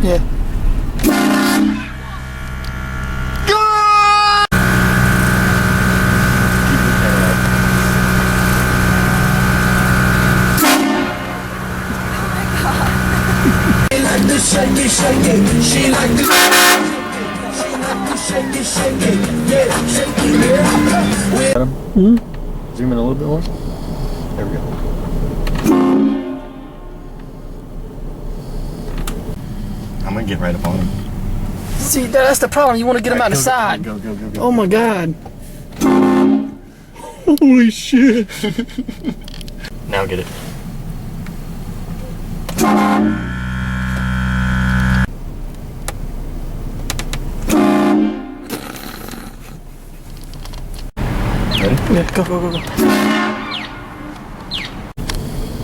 Yeah. Zoom in a little bit more. There we go. I'm gonna get right up on him. See, that's the problem. You want to get him out the side. Go. Oh my God. Holy shit. Now get it. Ready? Yeah, go.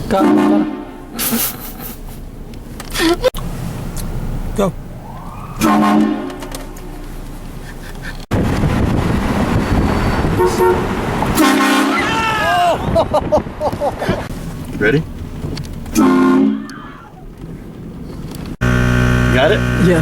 Got him. Go. Ready? Got it? Yeah.